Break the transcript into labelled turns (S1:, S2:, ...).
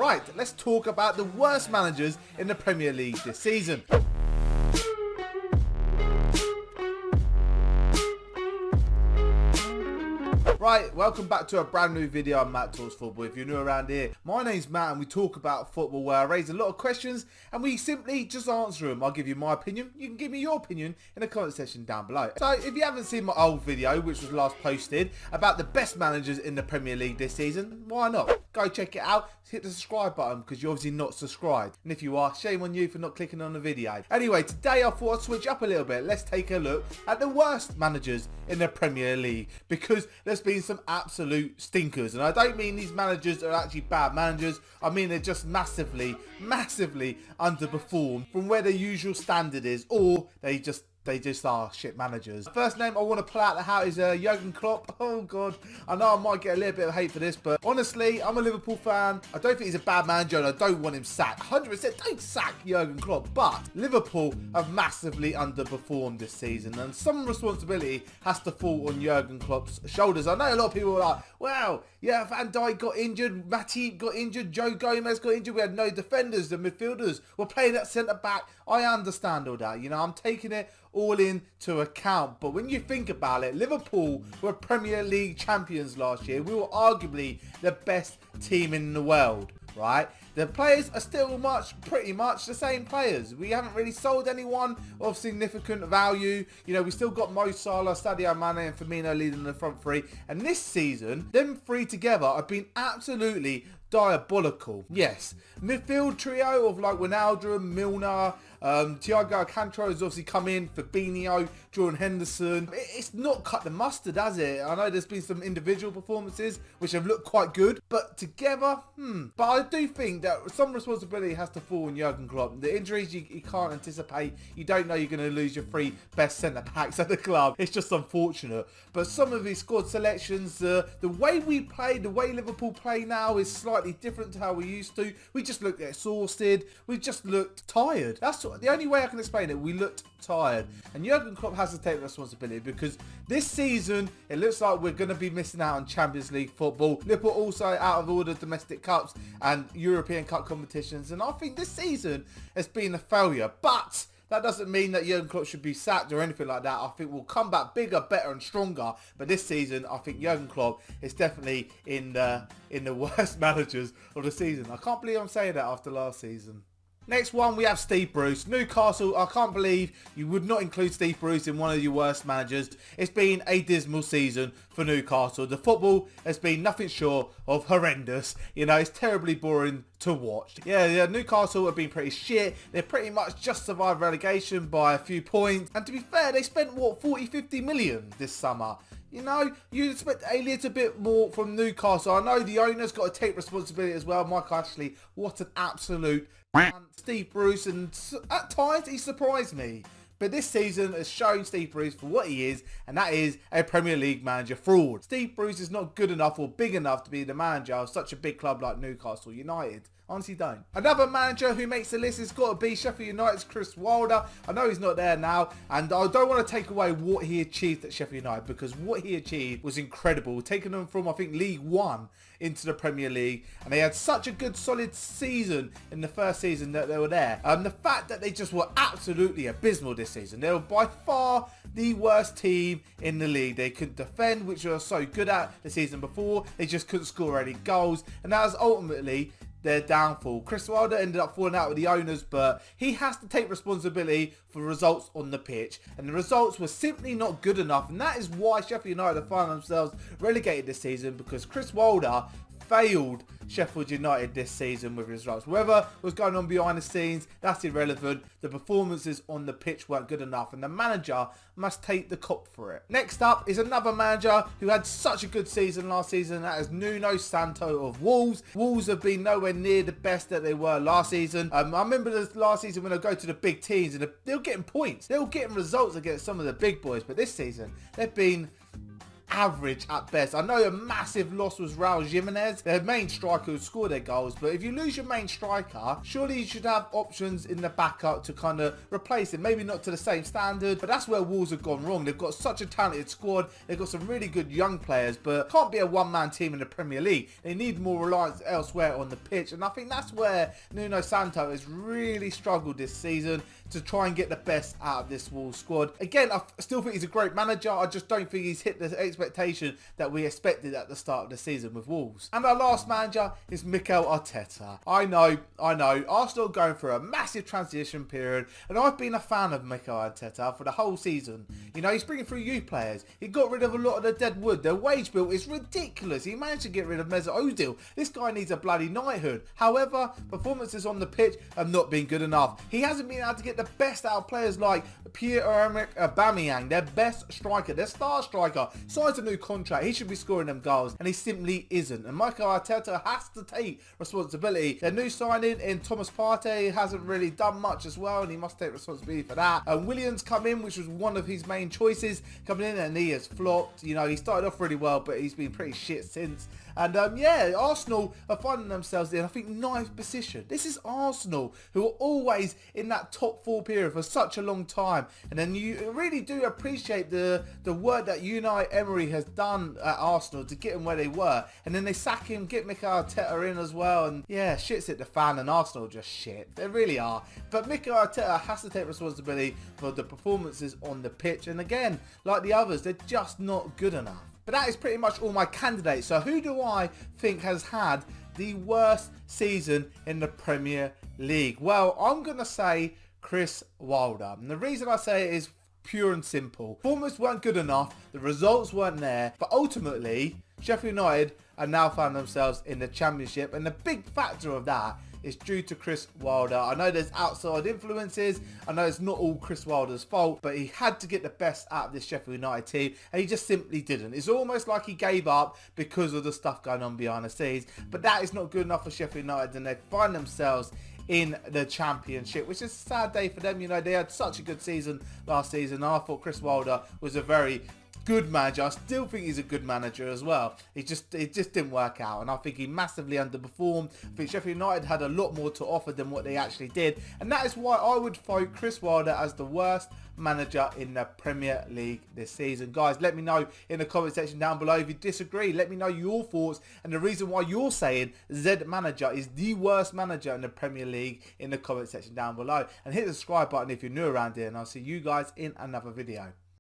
S1: Right, let's talk about the worst managers in the Premier League this season. Right, welcome back to a brand new video on Matt Talks Football. If you're new around here, my name's Matt and we talk about football where I raise a lot of questions and we simply just answer them. I'll give you my opinion, you can give me your opinion in the comment section down below. So if you haven't seen my old video, which was last posted, about the best managers in the Premier League this season, why not? Go check it out, hit the subscribe button because you're obviously not subscribed. And if you are, shame on you for not clicking on the video. Anyway, today I thought I'd switch up a little bit. Let's take a look at the worst managers in the Premier League because there's been some absolute stinkers, and I don't mean these managers are actually bad managers. I mean they're just massively underperformed from where their usual standard is, or they just are shit managers. First name I want to pull out the hat is Jurgen Klopp. Oh god, I know I might get a little bit of hate for this, but honestly, I'm a Liverpool fan. I don't think he's a bad manager and I don't want him sacked. 100% don't sack Jurgen Klopp, but Liverpool have massively underperformed this season and some responsibility has to fall on Jurgen Klopp's shoulders. I know a lot of people are like, well, yeah, Van Dijk got injured, Matip got injured, Joe Gomez got injured, we had no defenders, the midfielders were playing at centre-back. I understand all that, you know, I'm taking it all into account, but when you think about it, Liverpool were Premier League champions last year. We were arguably the best team in the world, right? The players are still pretty much the same players. We haven't really sold anyone of significant value. You know, we still got Mo Salah, Sadio Mane and Firmino leading the front three. And this season, them three together have been absolutely diabolical. Yes, midfield trio of like Ronaldo, Milner, Thiago Alcantara has obviously come in, Fabinho, Jordan Henderson. It's not cut the mustard, has it? I know there's been some individual performances which have looked quite good, but together, But I do think that some responsibility has to fall on Jurgen Klopp. The injuries you can't anticipate. You don't know you're going to lose your three best centre-backs at the club. It's just unfortunate. But some of his squad selections, the way we play, the way Liverpool play now is slightly different to how we used to. We just looked exhausted. We just looked tired. That's the only way I can explain it. We looked tired. And Jurgen Klopp has to take responsibility because this season, it looks like we're going to be missing out on Champions League football. Liverpool also out of all the domestic cups and European Cup competitions. And I think this season has been a failure. But that doesn't mean that Jurgen Klopp should be sacked or anything like that. I think we'll come back bigger, better and stronger. But this season, I think Jurgen Klopp is definitely in the worst managers of the season. I can't believe I'm saying that after last season. Next one, we have Steve Bruce. Newcastle, I can't believe you would not include Steve Bruce in one of your worst managers. It's been a dismal season for Newcastle. The football has been nothing short of horrendous. You know, it's terribly boring to watch. Yeah, Newcastle have been pretty shit. They pretty much just survived relegation by a few points. And to be fair, they spent, what, 40-50 million this summer. You know, you expect a little bit more from Newcastle. I know the owner's got to take responsibility as well. Mike Ashley, what an absolute Steve Bruce, and at times he surprised me. But this season has shown Steve Bruce for what he is, and that is a Premier League manager fraud. Steve Bruce is not good enough or big enough to be the manager of such a big club like Newcastle United. Honestly don't. Another manager who makes the list has got to be Sheffield United's Chris Wilder. I know he's not there now, and I don't want to take away what he achieved at Sheffield United because what he achieved was incredible. Taking them from, I think, League One into the Premier League, and they had such a good solid season in the first season that they were there. The fact that they just were absolutely abysmal this season. They were by far the worst team in the league. They couldn't defend, which they were so good at the season before. They just couldn't score any goals, and that was ultimately their downfall. Chris Wilder ended up falling out with the owners, but he has to take responsibility for results on the pitch, and the results were simply not good enough, and that is why Sheffield United find themselves relegated this season, because Chris Wilder failed Sheffield United this season with results. Whatever was going on behind the scenes, that's irrelevant. The performances on the pitch weren't good enough, and the manager must take the cop for it. Next up is another manager who had such a good season last season. That is Nuno Santo of Wolves. Wolves have been nowhere near the best that they were last season. I remember this last season when they go to the big teams and they were getting points. They were getting results against some of the big boys, but this season they've been average at best. I know a massive loss was Raul Jimenez, their main striker who scored their goals, but if you lose your main striker, surely you should have options in the backup to kind of replace him. Maybe not to the same standard, but that's where Wolves have gone wrong. They've got such a talented squad, they've got some really good young players, but can't be a one-man team in the Premier League. They need more reliance elsewhere on the pitch, and I think that's where Nuno Santo has really struggled this season to try and get the best out of this Wolves squad. Again, I still think he's a great manager. I just don't think he's hit the expectation that we expected at the start of the season with Wolves. And our last manager is Mikel Arteta. I know, Arsenal going through a massive transition period, and I've been a fan of Mikel Arteta for the whole season. You know, he's bringing through youth players. He got rid of a lot of the dead wood. Their wage bill is ridiculous. He managed to get rid of Mesut Ozil. This guy needs a bloody knighthood. However, performances on the pitch have not been good enough. He hasn't been able to get the best out of players like Pierre-Emerick Aubameyang, their best striker, their star striker, signs a new contract. He should be scoring them goals, and he simply isn't. And Mikel Arteta has to take responsibility. Their new signing in Thomas Partey hasn't really done much as well, and he must take responsibility for that. And Williams come in, which was one of his main choices, coming in, and he has flopped. You know, he started off really well, but he's been pretty shit since. And yeah, Arsenal are finding themselves in, I think, 9th position. This is Arsenal, who are always in that top 4 period for such a long time. And then you really do appreciate the work that Unai Emery has done at Arsenal to get them where they were. And then they sack him, get Mikel Arteta in as well. And yeah, shit's hit the fan, and Arsenal just shit. They really are. But Mikel Arteta has to take responsibility for the performances on the pitch. And again, like the others, they're just not good enough. But that is pretty much all my candidates. So who do I think has had the worst season in the Premier League? Well, I'm going to say Chris Wilder. And the reason I say it is pure and simple. Performances weren't good enough. The results weren't there. But ultimately, Sheffield United are now found themselves in the Championship. And the big factor of that is due to Chris Wilder. I know there's outside influences. I know it's not all Chris Wilder's fault, but he had to get the best out of this Sheffield United team, and he just simply didn't. It's almost like he gave up because of the stuff going on behind the scenes, but that is not good enough for Sheffield United, and they find themselves in the Championship, which is a sad day for them. You know, they had such a good season last season. I thought Chris Wilder was a very good manager. I still think he's a good manager as well. It just didn't work out, and I think he massively underperformed. I think Sheffield United had a lot more to offer than what they actually did, and that is why I would vote Chris Wilder as the worst manager in the Premier League this season. Guys, let me know in the comment section down below if you disagree. Let me know your thoughts and the reason why you're saying Z manager is the worst manager in the Premier League in the comment section down below, and hit the subscribe button if you're new around here, and I'll see you guys in another video.